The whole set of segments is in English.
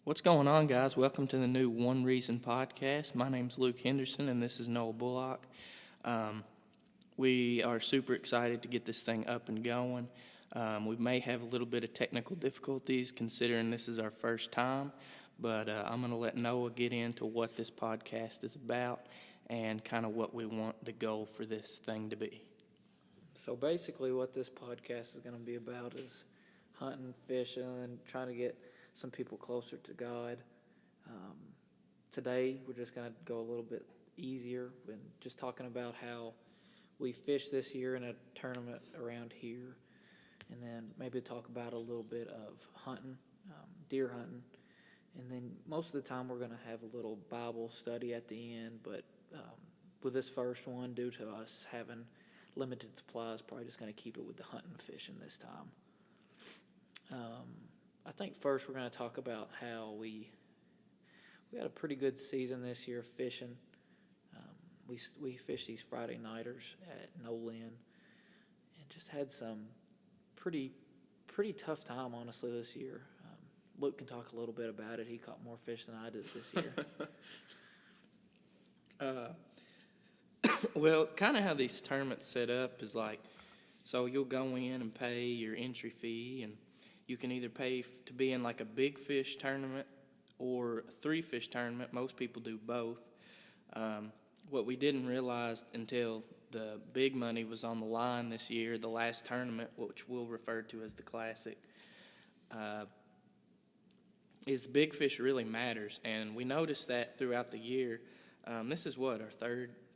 What's going on, guys? Welcome to the new One Reason podcast. My name's Luke Henderson, and this is Noah Bullock. We are super excited to get this thing up and going. We may have a little bit of technical difficulties considering this is our first time, but I'm going to let Noah get into what this podcast is about and kind of what we want the goal for this thing to be. So basically what this podcast is going to be about is hunting, fishing, and trying to get some people closer to God. Today we're just going to go a little bit easier and just talking about how we fished this year in a tournament around here, and then maybe talk about a little bit of hunting, deer hunting, and then most of the time we're going to have a little Bible study at the end, but with this first one, due to us having limited supplies, probably just going to keep it with the hunting and fishing this time. I think first we're going to talk about how we had a pretty good season this year fishing. We fished these Friday nighters at Nolan and just had some pretty tough time, honestly, this year. Luke can talk a little bit about it. He caught more fish than I did this year. Well, kind of how these tournaments set up is like, so you'll go in and pay your entry fee, and you can either pay to be in like a big fish tournament or a 3-fish tournament. Most people do both. What we didn't realize until the big money was on the line this year, the last tournament, which we'll refer to as the Classic, is big fish really matters. And we noticed that throughout the year. This is what, our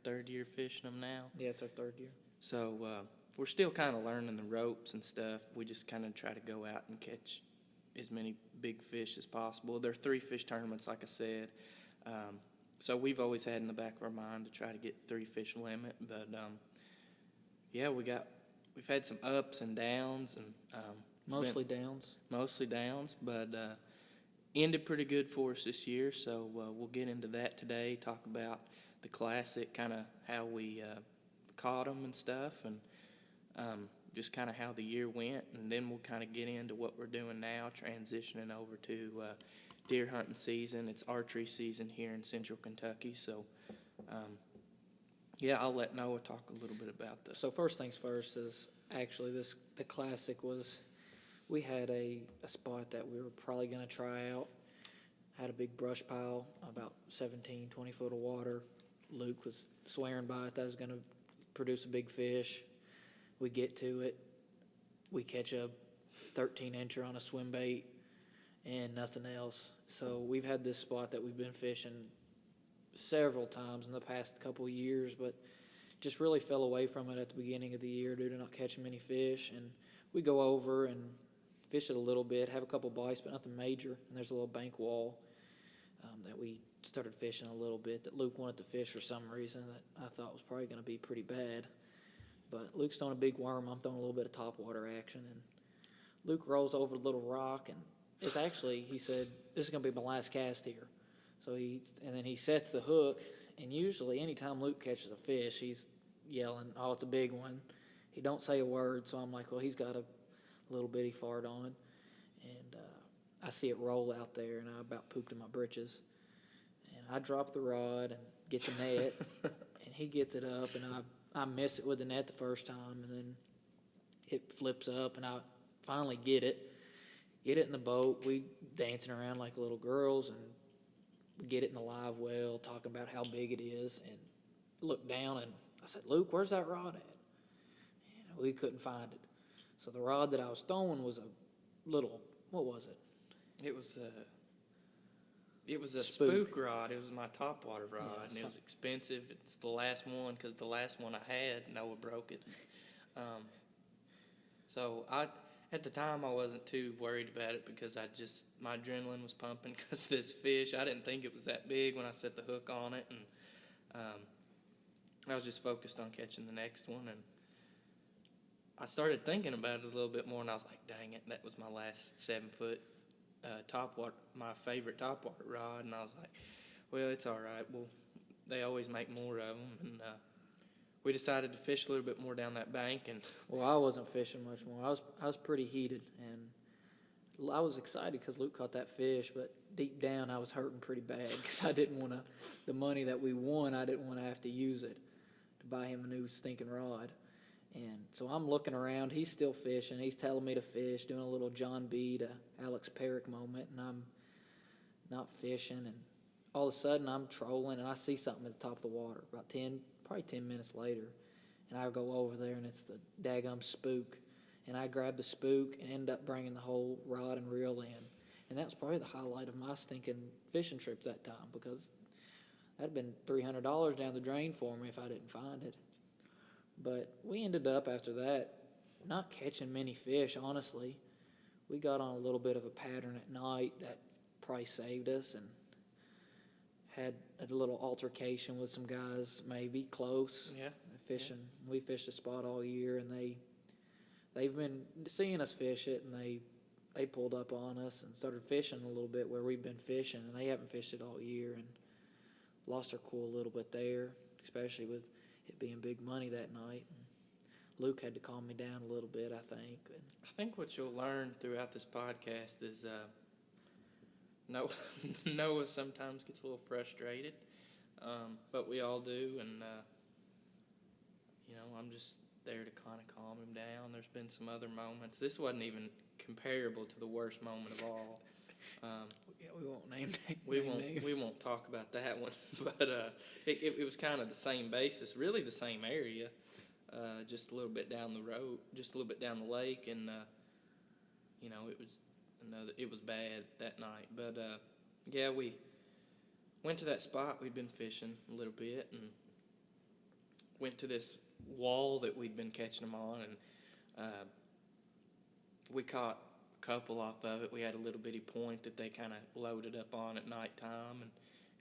third year fishing them now? Yeah, it's our third year. So we're still kind of learning the ropes and stuff. We just kind of try to go out and catch as many big fish as possible. They're 3-fish tournaments, like I said. So we've always had in the back of our mind to try to get 3-fish limit. But yeah, we've had some ups and downs, and Mostly downs, but ended pretty good for us this year. So we'll get into that today. Talk about the Classic, kind of how we caught them and stuff, and just kind of how the year went, and then we'll kind of get into what we're doing now, transitioning over to deer hunting season. It's archery season here in Central Kentucky, so yeah, I'll let Noah talk a little bit about this. So first things first is actually the Classic was, we had a spot that we were probably going to try out. Had a big brush pile, about 17, 20 foot of water. Luke was swearing by it that was going to produce a big fish. We get to it. We catch a 13-incher on a swim bait and nothing else. So we've had this spot that we've been fishing several times in the past couple of years, but just really fell away from it at the beginning of the year due to not catching many fish. And we go over and fish it a little bit, have a couple bites, but nothing major. And there's a little bank wall that we started fishing a little bit that Luke wanted to fish for some reason that I thought was probably going to be pretty bad. But Luke's throwing a big worm. I'm throwing a little bit of topwater action. And Luke rolls over a little rock, and it's actually, he said, this is going to be my last cast here. So then he sets the hook, and usually anytime Luke catches a fish, he's yelling, oh, it's a big one. He don't say a word, so I'm like, well, he's got a little bitty fart on. And I see it roll out there, and I about pooped in my britches. And I drop the rod and get the net, and he gets it up, and I miss it with the net the first time, and then it flips up, and I finally get it in the boat. We dancing around like little girls, and we get it in the live well, talking about how big it is, and look down, and I said, Luke, where's that rod at? And we couldn't find it. So the rod that I was throwing was a little, what was it? It was a Spook rod. It was my topwater rod, and it was expensive. It's the last one because the last one I had, Noah broke it. So at the time, I wasn't too worried about it because my adrenaline was pumping because this fish. I didn't think it was that big when I set the hook on it, and I was just focused on catching the next one. And I started thinking about it a little bit more, and I was like, dang it, that was my last 7-foot topwater, my favorite topwater rod. And I was like, well, it's all right. Well, they always make more of them, and we decided to fish a little bit more down that bank. And well, I wasn't fishing much more. I was pretty heated, and I was excited because Luke caught that fish, but deep down I was hurting pretty bad because I didn't want to, the money that we won, I didn't want to have to use it to buy him a new stinking rod. And so I'm looking around. He's still fishing. He's telling me to fish, doing a little John B. to Alex Perrick moment, and I'm not fishing. And all of a sudden I'm trolling, and I see something at the top of the water about probably 10 minutes later. And I go over there, and it's the daggum Spook. And I grabbed the Spook and end up bringing the whole rod and reel in. And that was probably the highlight of my stinking fishing trip that time, because that'd been $300 down the drain for me if I didn't find it. But we ended up after that not catching many fish, honestly. We got on a little bit of a pattern at night that probably saved us, and had a little altercation with some guys, maybe close. Yeah. Fishing. Yeah. We fished a spot all year, and they've been seeing us fish it, and they pulled up on us and started fishing a little bit where we've been fishing, and they haven't fished it all year, and lost our cool a little bit there, especially with it being big money that night. And Luke had to calm me down a little bit, I think. I think what you'll learn throughout this podcast is Noah sometimes gets a little frustrated, but we all do, and I'm just there to kind of calm him down. There's been some other moments. This wasn't even comparable to the worst moment of all. Yeah, we won't name names. We won't talk about that one, but it was kind of the same basis, really the same area, just a little bit down the road, just a little bit down the lake, and it was bad that night. But yeah, we went to that spot we'd been fishing a little bit, and went to this wall that we'd been catching them on, and we caught a couple off of it. We had a little bitty point that they kind of loaded up on at nighttime, and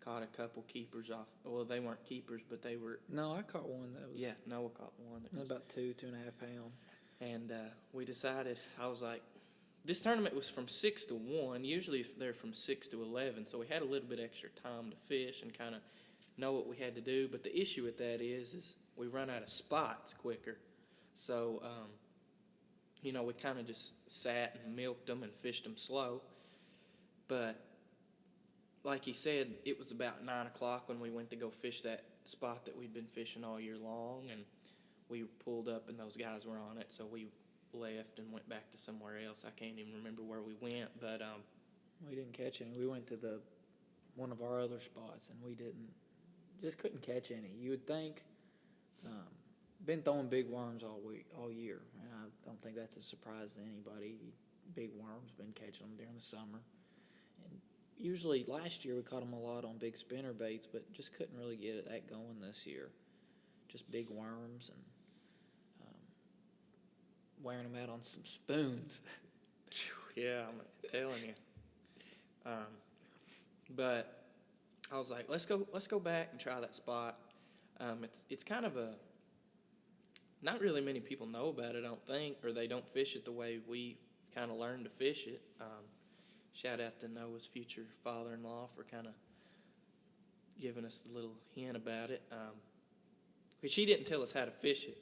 caught a couple keepers off. Well, they weren't keepers, but they were. No, I caught one that was. Yeah, Noah caught one that was about 2.5 pounds. And we decided. I was like, this tournament was from 6 to 1. Usually they're from 6 to 11, so we had a little bit extra time to fish and kind of know what we had to do. But the issue with that is we run out of spots quicker. So, we kind of just sat and milked them and fished them slow. But like he said, it was about 9 o'clock when we went to go fish that spot that we'd been fishing all year long, and we pulled up and those guys were on it, so we left and went back to somewhere else. I can't even remember where we went, but we didn't catch any. We went to one of our other spots, and we just couldn't catch any. You would think. Been throwing big worms all year, and I don't think that's a surprise to anybody. Big worms, been catching them during the summer, and usually last year we caught them a lot on big spinner baits, but just couldn't really get that going this year. Just big worms, and wearing them out on some spoons. Yeah, I'm telling you. But I was like, let's go back and try that spot. It's kind of not really many people know about it, I don't think, or they don't fish it the way we kind of learned to fish it. Shout out to Noah's future father-in-law for kind of giving us the little hint about it. Which he didn't tell us how to fish it.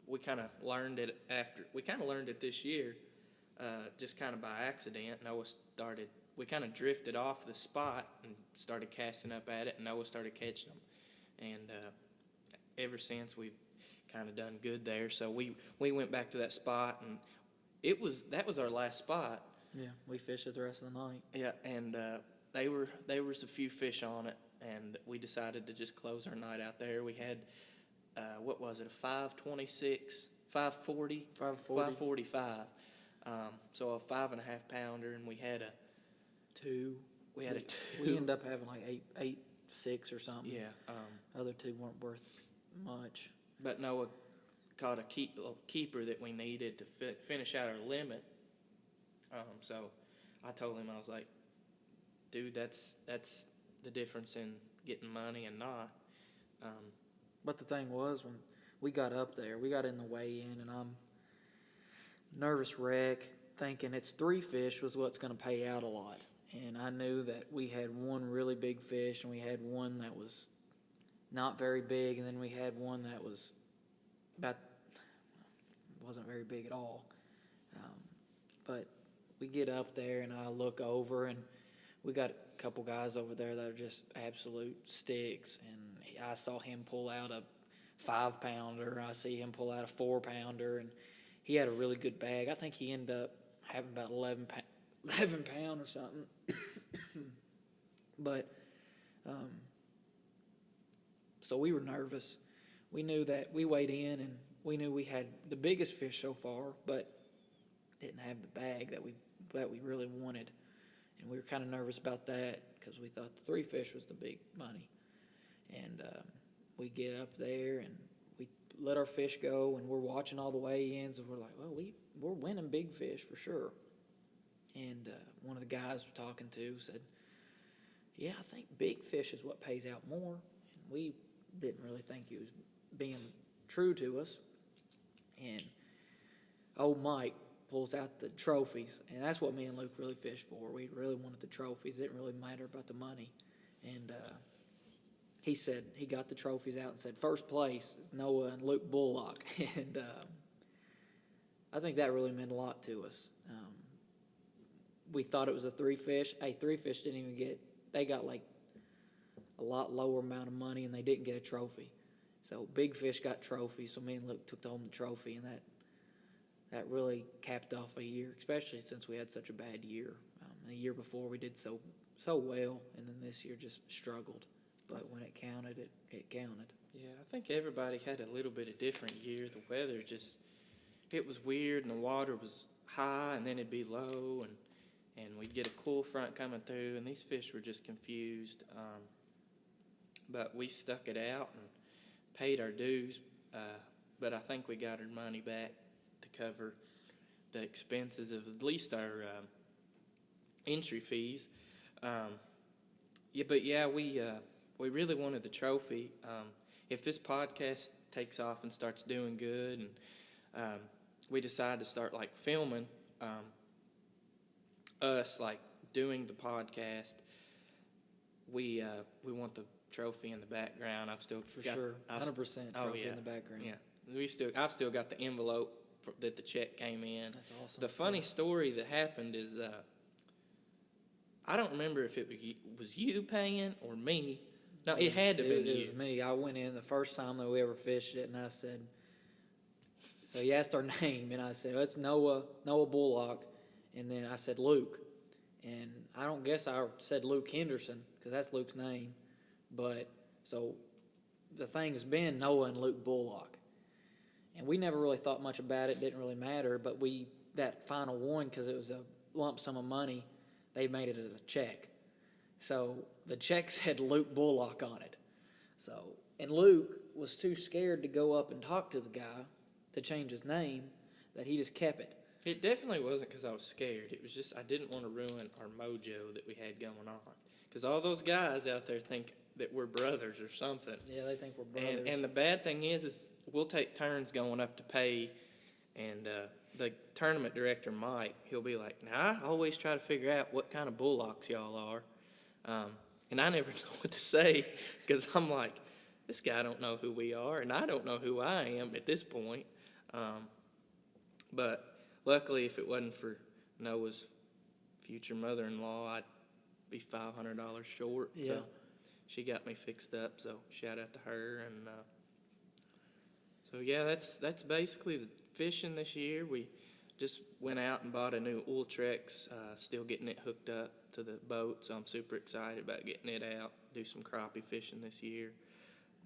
We kind of learned it this year, just kind of by accident. We kind of drifted off the spot and started casting up at it, and Noah started catching them. And ever since, we've kind of done good there. So we went back to that spot, and that was our last spot. Yeah, we fished it the rest of the night. Yeah, and there was a few fish on it, and we decided to just close our night out there. We had, what was it, a 526, 540? 545. So a 5.5 pounder, and we had a 2. We had a 2. We ended up having like 8.6 or something. Yeah. Other two weren't worth much. But Noah caught a keeper that we needed to finish out our limit. So I told him, I was like, dude, that's the difference in getting money and not. But the thing was, when we got up there, we got in the weigh-in, and I'm nervous wreck, thinking it's 3 fish was what's going to pay out a lot. And I knew that we had one really big fish, and we had one that was not very big, and then we had one that was wasn't very big at all. But we get up there, and I look over, and we got a couple guys over there that are just absolute sticks. And I saw him pull out a 5-pounder. I see him pull out a 4-pounder, and he had a really good bag. I think he ended up having about 11 pound or something. But so we were nervous. We knew that we weighed in, and we knew we had the biggest fish so far, but didn't have the bag that we really wanted. And we were kind of nervous about that because we thought the 3 fish was the big money. And we get up there, and we let our fish go, and we're watching all the weigh-ins, and we're like, well, we're winning big fish for sure. And one of the guys we're talking to said, yeah, I think big fish is what pays out more. And we didn't really think he was being true to us. And old Mike pulls out the trophies, and that's what me and Luke really fished for. We really wanted the trophies. It didn't really matter about the money. And he said, he got the trophies out and said, first place is Noah and Luke Bullock. And I think that really meant a lot to us. We thought it was a 3 fish. Hey, 3 fish didn't even get, they got like a lot lower amount of money, and they didn't get a trophy. So big fish got trophies, so me and Luke took home the trophy, and that really capped off a year, especially since we had such a bad year. The year before we did so well, and then this year just struggled. But when it counted, it counted. Yeah, I think everybody had a little bit of different year. The weather just, it was weird, and the water was high, and then it'd be low, and we'd get a cool front coming through, and these fish were just confused. But we stuck it out and paid our dues, but I think we got our money back to cover the expenses of at least our entry fees. We really wanted the trophy. If this podcast takes off and starts doing good, and we decide to start like filming us like doing the podcast, we want the trophy in the background. I've still For sure, 100% trophy in the background. Yeah, I've still got the envelope that the check came in. That's awesome. The funny story that happened is I don't remember if it was you paying or me. No, it had to be you. It was me. I went in the first time that we ever fished it, and I said, so he asked our name, and I said, oh, it's Noah Bullock, and then I said Luke, and I don't guess I said Luke Henderson because that's Luke's name, but so the thing has been Noah and Luke Bullock, and we never really thought much about it. Didn't really matter, but that final one, because it was a lump sum of money, they made it as a check. So the check said Luke Bullock on it. And Luke was too scared to go up and talk to the guy to change his name that he just kept it. It definitely wasn't because I was scared. It was just I didn't want to ruin our mojo that we had going on. Because all those guys out there think that we're brothers or something. Yeah, they think we're brothers. And the bad thing is we'll take turns going up to pay, and the tournament director, Mike, he'll be like, now, I always try to figure out what kind of bullocks y'all are. And I never know what to say because I'm like, this guy don't know who we are, and I don't know who I am at this point. But luckily, if it wasn't for Noah's future mother-in-law, I'd be $500 short. Yeah. So she got me fixed up, so shout out to her. And so, yeah, that's basically the fishing this year. We just went out and bought a new Ultrex, still getting it hooked up to the boat, so I'm super excited about getting it out, do some crappie fishing this year.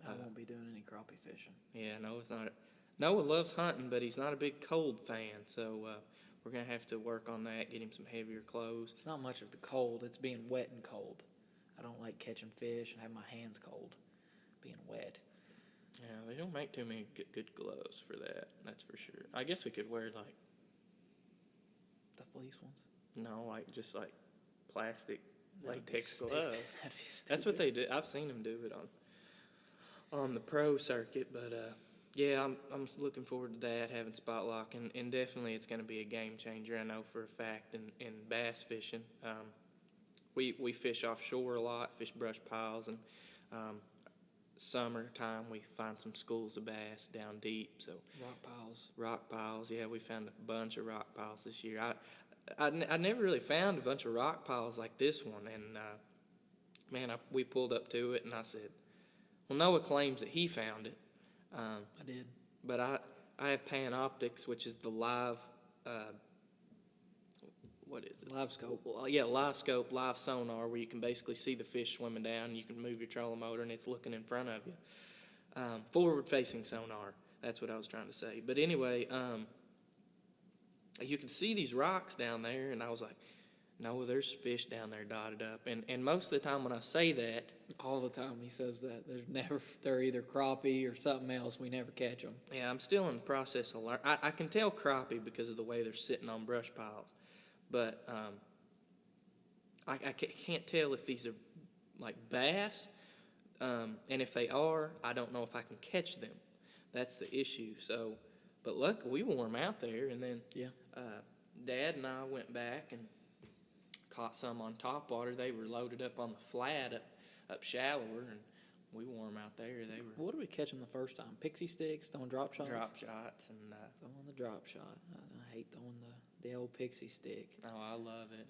I won't be doing any crappie fishing. Yeah, Noah loves hunting, but he's not a big cold fan, so we're going to have to work on that, get him some heavier clothes. It's not much of the cold. It's being wet and cold. I don't like catching fish and having my hands cold, being wet. Yeah, they don't make too many good gloves for that, that's for sure. I guess we could wear, like... The fleece ones? No, just plastic latex That'd be gloves. That'd be stupid. That's what they do. I've seen them do it on the pro circuit, but yeah, I'm looking forward to that, having spot lock, and definitely it's going to be a game changer. I know for a fact in bass fishing. We fish offshore a lot, fish brush piles, and summertime we find some schools of bass down deep. So Rock piles. rock piles, yeah, we found a bunch of rock piles this year. I never really found a bunch of rock piles like this one, and man, we pulled up to it, and I said, well, Noah claims that he found it. I did. But I have Panoptics, which is the live, what is it? Live scope. Well, yeah, live scope, live sonar, where you can basically see the fish swimming down, and you can move your trolling motor, and it's looking in front of you. Forward-facing sonar, that's what I was trying to say. But anyway, you can see these rocks down there, and I was like, no, there's fish down there dotted up. And most of the time when I say that, All the time he says that. They're either crappie or something else. We never catch them. yeah, I'm still in the process of learning. I can tell crappie because of the way they're sitting on brush piles. But I can't tell if these are like bass. And if they are, I don't know if I can catch them. That's the issue. So, but luckily we wore them out there. And then Yeah. Dad and I went back and caught some on topwater. They were loaded up on the flat up shallower, and we wore them out there. They were What did we catch them the first time? Pixie sticks, throwing drop shots? drop shots, and Throwing the drop shot. I hate throwing the old pixie stick. oh, I love it.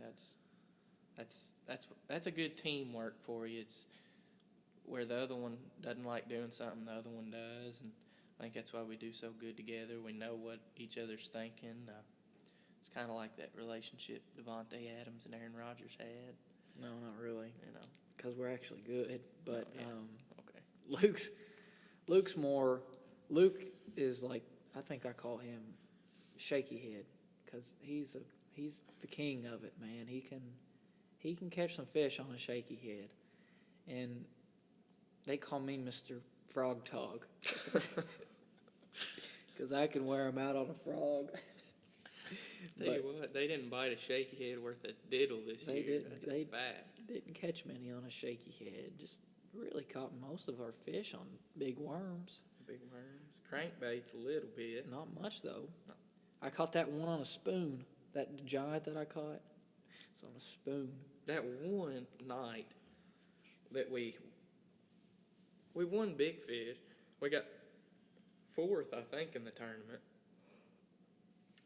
That's a good teamwork for you. It's where the other one doesn't like doing something, the other one does, and I think that's why we do so good together. We know what each other's thinking. It's kind of like that relationship Devontae Adams and Aaron Rodgers had. No, not really. You know. Because we're actually good. But Oh, yeah. Okay. Luke is like, I think I call him Shaky Head. Because he's the king of it, man. He can catch some fish on a shaky head. And they call me Mr. Frog Tog. Because I can wear him out on a frog. Tell you what, they didn't bite a shaky head worth a diddle this They year. didn't. That's They a fact. didn't catch many on a shaky head. Just really caught most of our fish on big worms. Big worms. Crankbaits a little bit. Not much though. I caught that one on a spoon. That giant that I caught. It's on a spoon. That one night that we won big fish. We got fourth, I think, in the tournament.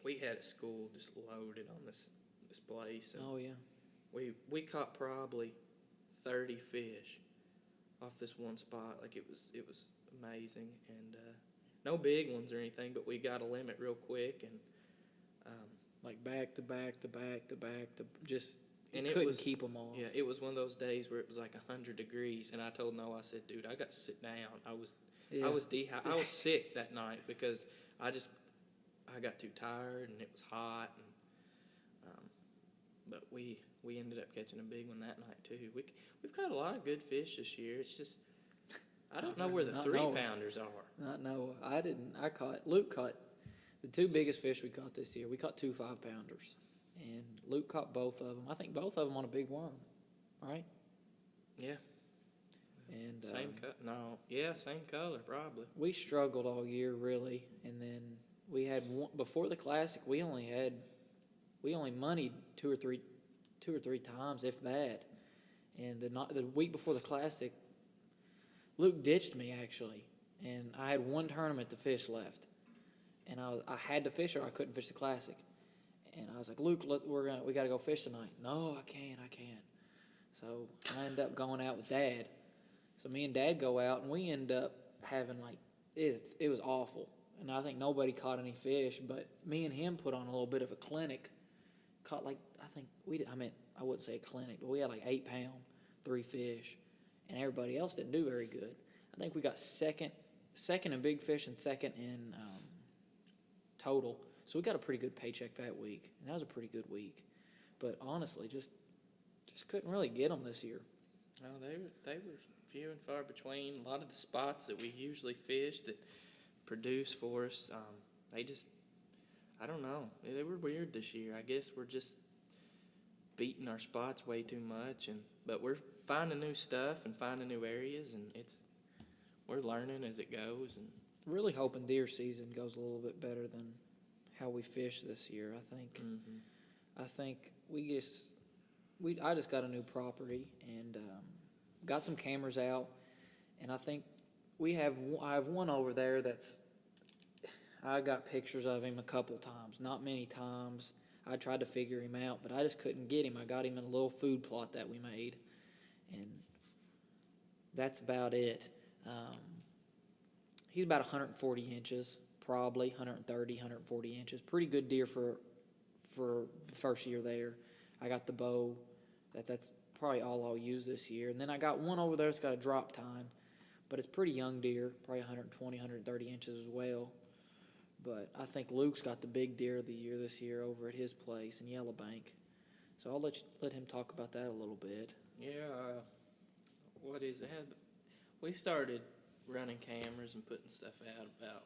We had a school just loaded on this place. And Oh yeah. we caught probably 30 fish off this one spot. Like it was amazing, and no big ones or anything, but we got a limit real quick, and Like back to back to back to back to just. And You it couldn't was- keep them off. yeah, it was one of those days where it was like 100 degrees, and I told Noah, I said, dude, I got to sit down. I was I was sick that night because I got too tired, and it was hot, and but we ended up catching a big one that night too. We've caught a lot of good fish this year. It's just I don't know where the Not 3-pounders are. Not Noah. I didn't. Luke caught the two biggest fish we caught this year. We caught 2 5-pounders, and Luke caught both of them. I think both of them on a big worm, right? Yeah, And same cut. No, yeah, same color probably. we struggled all year really, and then we had one, before the classic. We only moneyed two or three times, if that. And the week before the classic, Luke ditched me actually, and I had one tournament to fish left, and I had to fish or I couldn't fish the classic. And I was like, Luke, we got to go fish tonight. No, I can't. So I ended up going out with Dad. So me and Dad go out, and we end up having it was awful. And I think nobody caught any fish, but me and him put on a little bit of a clinic. Caught I wouldn't say a clinic, but we had 8 pound, 3 fish, and everybody else didn't do very good. I think we got second in big fish and second in total. So we got a pretty good paycheck that week, and that was a pretty good week. But honestly, just couldn't really get them this year. No, they were few and far between. A lot of the spots that we usually fish that produce for us, I don't know. They were weird this year. I guess we're just beating our spots way too much, but we're finding new stuff and finding new areas, and we're learning as it goes. And Really hoping deer season goes a little bit better than how we fish this year. I think I just got a new property and got some cameras out, and I think I have one over there I got pictures of him a couple times, not many times. I tried to figure him out, but I just couldn't get him. I got him in a little food plot that we made, and that's about it. He's about 140 inches, probably 130, 140 inches. Pretty good deer for the first year there. I got the bow. That's probably all I'll use this year. And then I got one over there that's got a drop tine, but it's pretty young deer, probably 120, 130 inches as well. But I think Luke's got the big deer of the year this year over at his place in Yellowbank. So I'll let him talk about that a little bit. Yeah, what is it? We started running cameras and putting stuff out about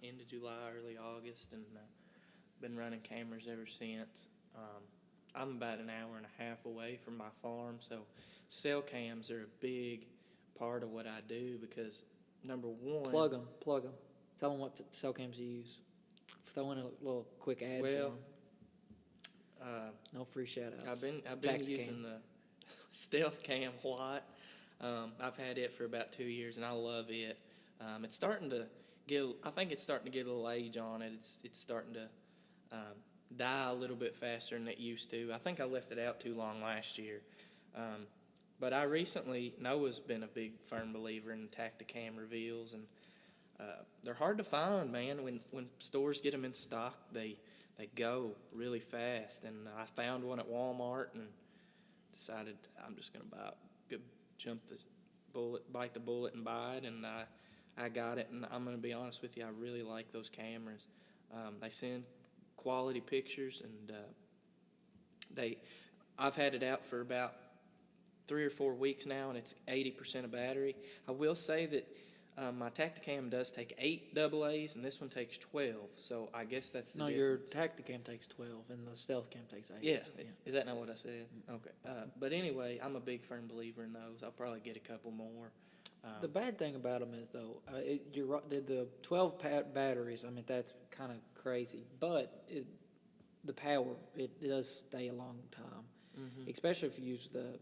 end of July, early August, and been running cameras ever since. I'm about an hour and a half away from my farm, so cell cams are a big part of what I do because, number one... Plug them. Tell them what cell cams you use. Throw in a little quick ad for them. No free shout-outs. I've been using the Stealth Cam a lot. I've had it for about 2 years, and I love it. It's starting to I think it's starting to get a little age on it. It's starting to die a little bit faster than it used to. I think I left it out too long last year. But I recently, Noah's been a big firm believer in Tacticam reveals, and they're hard to find, man. When stores get them in stock, they go really fast. And I found one at Walmart and decided I'm just going to bite the bullet and buy it, and I got it, and I'm going to be honest with you, I really like those cameras. They send quality pictures, and I've had it out for about 3 or 4 weeks now, and it's 80% of battery. I will say that my Tacticam does take 8 AA's, and this one takes 12, so I guess that's the difference. Your Tacticam takes 12, and the Stealth Cam takes 8. Yeah. Is that not what I said? Okay. But anyway, I'm a big firm believer in those. I'll probably get a couple more. The bad thing about them is, though, you're right, the 12 batteries, I mean, that's kind of crazy, but the power, it does stay a long time, especially if you use the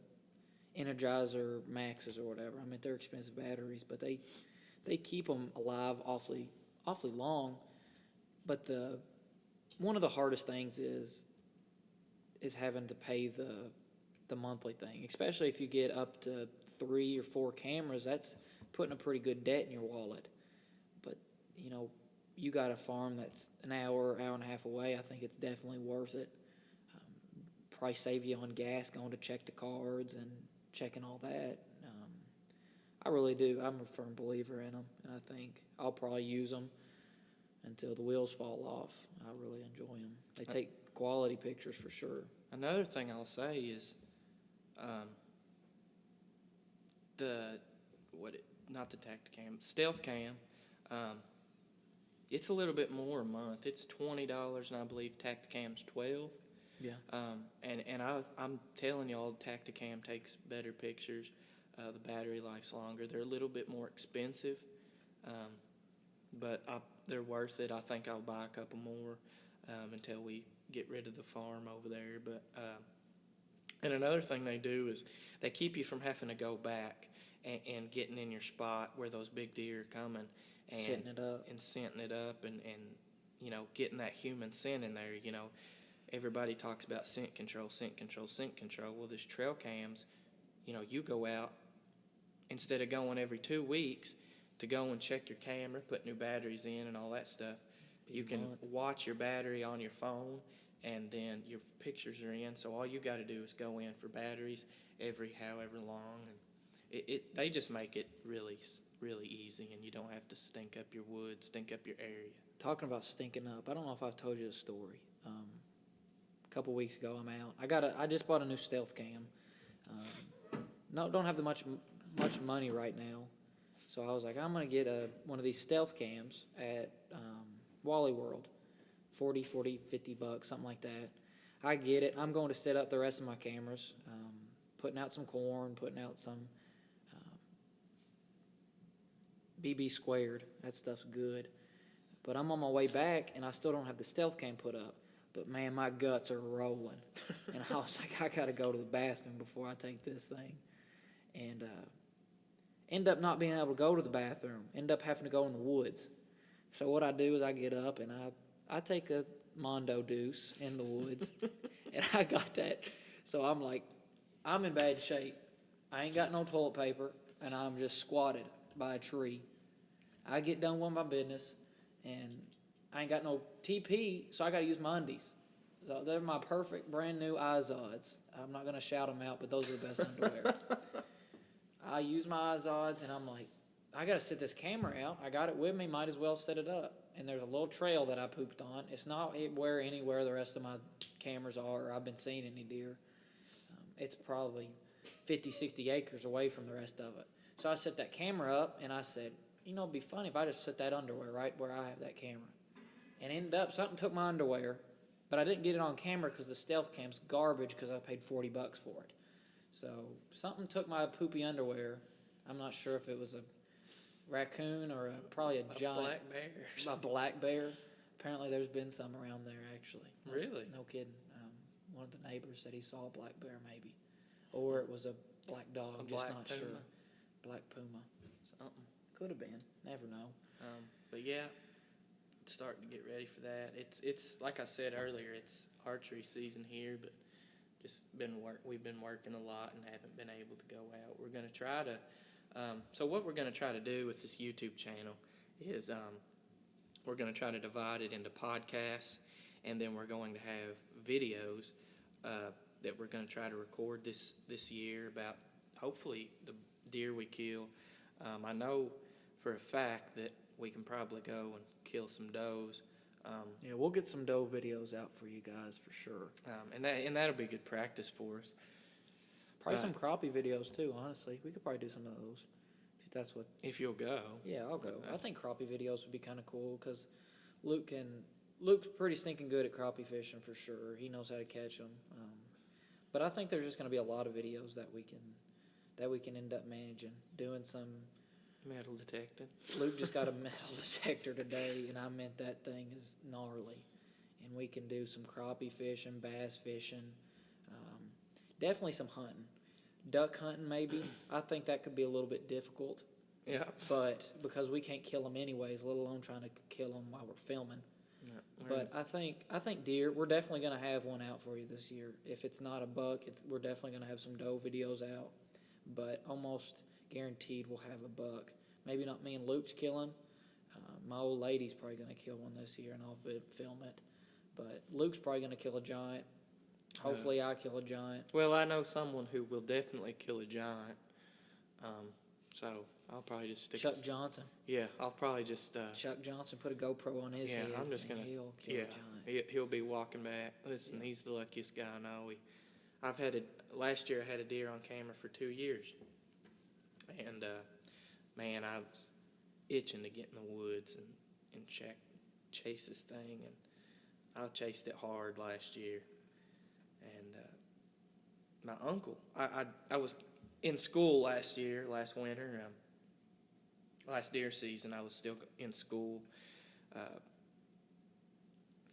Energizer Maxes or whatever. I mean, they're expensive batteries, but they keep them alive awfully long. But one of the hardest things is having to pay the monthly thing, especially if you get up to 3 or 4 cameras. That's putting a pretty good debt in your wallet. But you got a farm that's an hour and a half away. I think it's definitely worth it. Probably save you on gas going to check the cards and checking all that. I really do. I'm a firm believer in them, and I think I'll probably use them until the wheels fall off. I really enjoy them. They take quality pictures for sure. Another thing I'll say is not the Tacticam, Stealth Cam. It's a little bit more a month. It's $20, and I believe Tacticam's $12. Yeah. And I'm telling y'all, Tacticam takes better pictures. The battery life's longer. They're a little bit more expensive, but they're worth it. I think I'll buy a couple more until we get rid of the farm over there. But and another thing they do is they keep you from having to go back and getting in your spot where those big deer are coming and scenting it up and getting that human scent in there. Everybody talks about scent control. Well, this trail cams, you go out, instead of going every 2 weeks to go and check your camera, put new batteries in and all that stuff, you can watch your battery on your phone, and then your pictures are in. So all you got to do is go in for batteries every however long, and they just make it really, really easy, and you don't have to stink up your woods, stink up your area. Talking about stinking up, I don't know if I've told you the story. A couple weeks ago, I'm out. I just bought a new Stealth Cam. Don't have much money right now, so I was like, I'm gonna get one of these Stealth Cams at Wally World, $40, $50, something like that. I get it. I'm going to set up the rest of my cameras, putting out some corn, putting out some BB squared. That stuff's good. But I'm on my way back, and I still don't have the Stealth Cam put up. But, man, my guts are rolling. And I was like, I got to go to the bathroom before I take this thing. And end up not being able to go to the bathroom. End up having to go in the woods. So what I do is I get up, and I take Mondo Deuce in the woods, and I got that. So I'm like, I'm in bad shape. I ain't got no toilet paper, and I'm just squatted by a tree. I get done with my business, and I ain't got no TP, so I got to use my undies. So they're my perfect brand new Izods. I'm not gonna shout them out, but those are the best underwear. I use my Izods, and I'm like, I gotta set this camera out. I got it with me. Might as well set it up. And there's a little trail that I pooped on. It's not anywhere the rest of my cameras are, or I've been seeing any deer. It's probably 50, 60 acres away from the rest of it. So I set that camera up, and I said, it'd be funny if I just set that underwear right where I have that camera. And ended up, something took my underwear, but I didn't get it on camera because the stealth cam's garbage because I paid $40 for it. So something took my poopy underwear. I'm not sure if it was a raccoon or probably a giant black bear. A black bear. Apparently, there's been some around there actually. Really? No kidding. One of the neighbors said he saw a black bear maybe, or it was a black dog. I'm just not sure. Black puma. Something. Could have been. Never know. But yeah, starting to get ready for that. It's like I said earlier. It's archery season here, but we've been working a lot and haven't been able to go out. We're gonna try to. So what we're gonna try to do with this YouTube channel is we're gonna try to divide it into podcasts, and then we're going to have videos that we're gonna try to record this year about hopefully the deer we kill. I know for a fact that we can probably go and kill some does. Yeah, we'll get some doe videos out for you guys for sure. And that'll be good practice for us. Probably some crappie videos too. Honestly, we could probably do some of those if that's what. If you'll go. Yeah, I'll go. I think crappie videos would be kind of cool because Luke's pretty stinking good at crappie fishing for sure. He knows how to catch them. But I think there's just going to be a lot of videos that we can end up managing, doing some. Metal detecting. Luke just got a metal detector today, and I meant that thing is gnarly. And we can do some crappie fishing, bass fishing, definitely some hunting. Duck hunting maybe. I think that could be a little bit difficult. Yeah. But because we can't kill them anyways, let alone trying to kill them while we're filming. Yeah, but I think deer, we're definitely going to have one out for you this year. If it's not a buck, we're definitely going to have some doe videos out. But almost guaranteed we'll have a buck. Maybe not me and Luke's killing. My old lady's probably going to kill one this year, and I'll film it. But Luke's probably going to kill a giant. Hopefully I kill a giant. Well, I know someone who will definitely kill a giant. So I'll probably just stick. Chuck Johnson. Yeah, I'll probably just. Chuck Johnson put a GoPro on his head. Yeah, I'm just gonna. He'll kill a giant. He'll be walking back. Listen, he's the luckiest guy I know. Last year I had a deer on camera for 2 years, and man, I was itching to get in the woods and chase this thing, and I chased it hard last year. And my uncle, I was in school last winter, last deer season. I was still in school,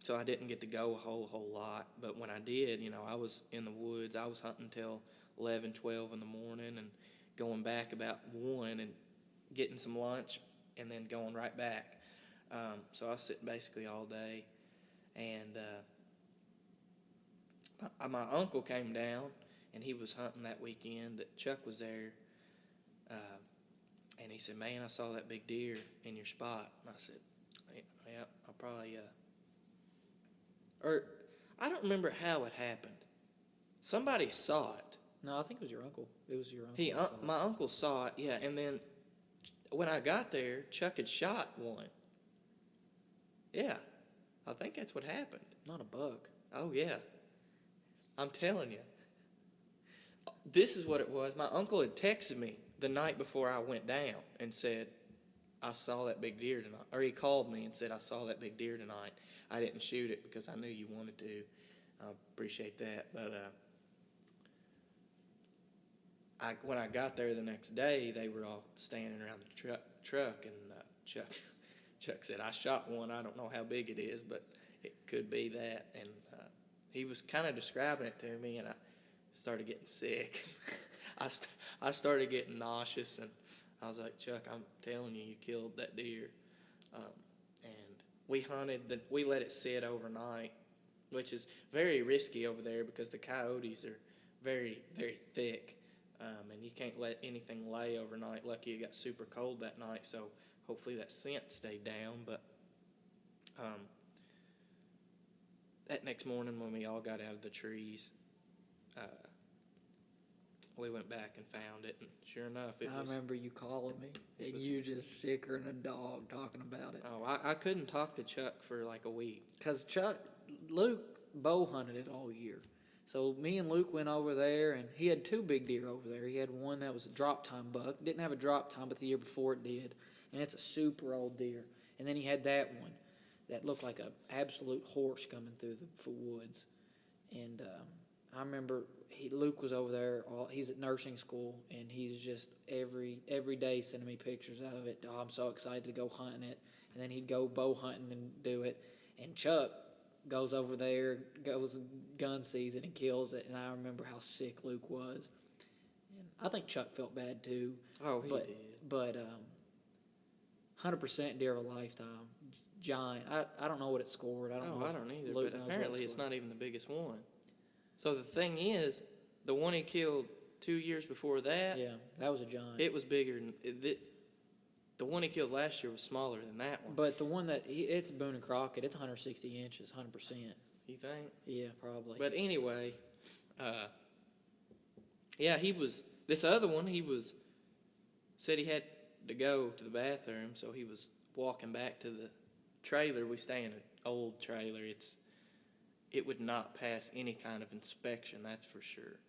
so I didn't get to go a whole lot. But when I did, I was in the woods. I was hunting till 11, 12 in the morning, and going back about 1 and getting some lunch, and then going right back. So I was sitting basically all day, and my uncle came down, and he was hunting that weekend that Chuck was there, and he said, "Man, I saw that big deer in your spot." And I said, "Yeah, I probably or I don't remember how it happened. Somebody saw it." No, I think it was your uncle. It was your uncle. My uncle saw it, yeah, and then when I got there, Chuck had shot one. Yeah, I think that's what happened. Not a buck. Oh, yeah. I'm telling you. This is what it was. My uncle had texted me the night before I went down and said, "I saw that big deer tonight." Or he called me and said, "I saw that big deer tonight. I didn't shoot it because I knew you wanted to." I appreciate that. But when I got there the next day, they were all standing around the truck, and Chuck said, "I shot one. I don't know how big it is, but it could be that." And he was kind of describing it to me, and I started getting sick. I started getting nauseous, and I was like, "Chuck, I'm telling you, you killed that deer." And we we let it sit overnight, which is very risky over there because the coyotes are very, very thick, and you can't let anything lay overnight. Lucky it got super cold that night, so hopefully that scent stayed down. But that next morning when we all got out of the trees, we went back and found it, and sure enough, I remember you calling me, and you just sicker than a dog talking about it. Oh, I couldn't talk to Chuck for like a week. Because Luke bow hunted it all year. So me and Luke went over there, and he had 2 big deer over there. He had one that was a drop time buck. Didn't have a drop time, but the year before it did. And it's a super old deer. And then he had that one that looked like an absolute horse coming through the woods. And I remember Luke was over there. He's at nursing school, and he's just every day sending me pictures of it. Oh, I'm so excited to go hunting it. And then he'd go bow hunting and do it. And Chuck goes over there, goes gun season and kills it. And I remember how sick Luke was. And I think Chuck felt bad too. Oh, he did. But 100% deer of a lifetime. Giant. I don't know what it scored. I don't either. Luke, but apparently it's not even the biggest one. So the thing is, the one he killed 2 years before that. Yeah, that was a giant. It was bigger than the one he killed last year was smaller than that one. But the one it's Boone and Crockett. It's 160 inches, 100%. You think? Yeah, probably. But anyway, yeah, this other one. Said he had to go to the bathroom, so he was walking back to the trailer. We stay in an old trailer. It would not pass any kind of inspection, that's for sure.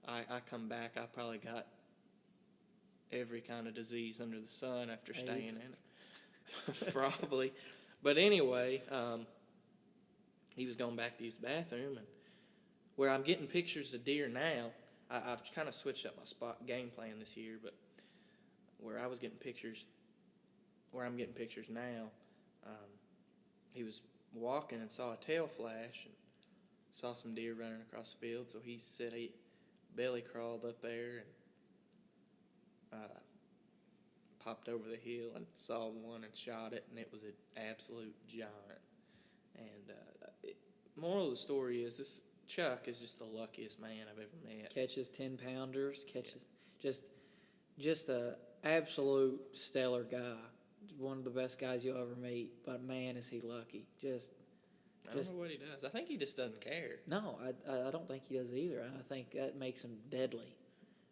I come back, I probably got every kind of disease under the sun after staying in it. Probably. But anyway, he was going back to use the bathroom, and where I'm getting pictures of deer now, I've kind of switched up my spot game plan this year, but where I'm getting pictures now, he was walking and saw a tail flash and saw some deer running across the field, so he said he belly crawled up there and popped over the hill and saw one and shot it, and it was an absolute giant. And moral of the story is this Chuck is just the luckiest man I've ever met. Catches 10-pounders, just a absolute stellar guy. One of the best guys you'll ever meet, but man, is he lucky. I don't know what he does. I think he just doesn't care. No, I don't think he does either. I think that makes him deadly.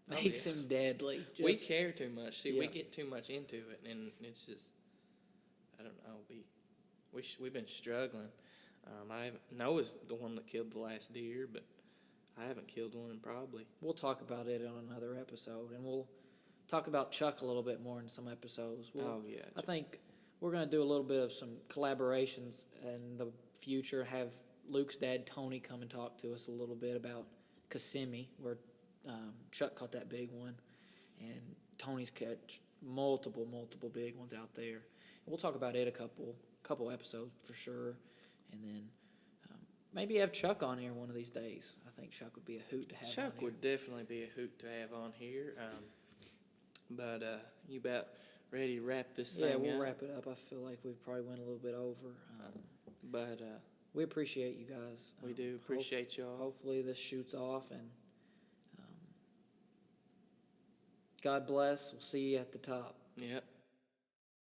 Him deadly. We care too much. See, we get too much into it, and it's just, I don't know. We've been struggling. Noah's the one that killed the last deer, but I haven't killed one probably. We'll talk about it on another episode, and we'll talk about Chuck a little bit more in some episodes. I think we're going to do a little bit of some collaborations in the future, have Luke's dad, Tony, come and talk to us a little bit about Kissimmee, where Chuck caught that big one, and Tony's catch multiple big ones out there. We'll talk about it a couple episodes for sure, and then maybe have Chuck on here one of these days. I think Chuck would be a hoot to have on here. Chuck would definitely be a hoot to have on here. But you about ready to wrap this thing up? Yeah, we'll wrap it up. I feel like we probably went a little bit over. But we appreciate you guys. We do appreciate y'all. Hopefully this shoots off, and God bless. We'll see you at the top. Yep.